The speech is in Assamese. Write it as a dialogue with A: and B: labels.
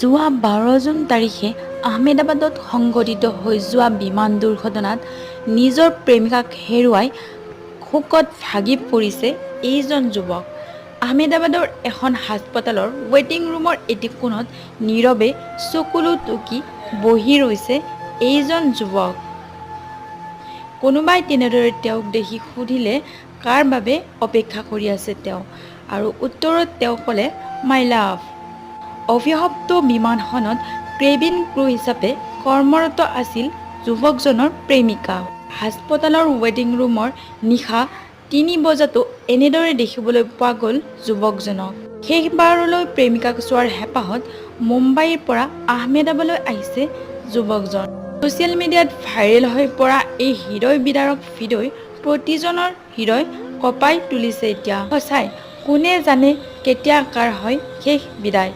A: যোৱা 12 জুন তাৰিখে আহমেদাবাদত সংঘটিত হৈ যোৱা বিমান দুৰ্ঘটনাত নিজৰ প্ৰেমিকাক হেৰুৱাই শোকত ভাগি পৰিছে এইজন যুৱক। আহমেদাবাদৰ এখন হাস্পতালৰ ৱেটিং ৰুমৰ এটি কোণত নীৰৱে চকুলো টুকি বহি ৰৈছে এইজন যুৱক। কোনোবাই তেনেদৰে তেওঁক দেখি সুধিলে কাৰ বাবে অপেক্ষা কৰি আছে তেওঁ, আৰু উত্তৰত তেওঁ ক'লে মাই লাভ। অভিশপ্ত বিমানখনত কেবিন ক্ৰু হিচাপে কৰ্মৰত আছিল যুৱকজনৰ প্ৰেমিকা। হাস্পতালৰ ৱেটিং ৰুমৰ নিশা ৩ বজাতো এনেদৰে দেখিবলৈ পোৱা গ'ল যুৱকজনক। শেষবাৰলৈ প্ৰেমিকাক চোৱাৰ হেঁপাহত মুম্বাইৰ পৰা আহমেদাবাদলৈ আহিছে যুৱকজন। ছ'চিয়েল মিডিয়াত ভাইৰেল হৈ পৰা এই হৃদয় বিদাৰক ভিডিঅ'ই প্ৰতিজনৰ হৃদয় কঁপাই তুলিছে এতিয়া। সঁচাই কোনে জানে কেতিয়া কাৰ হয় শেষ বিদায়।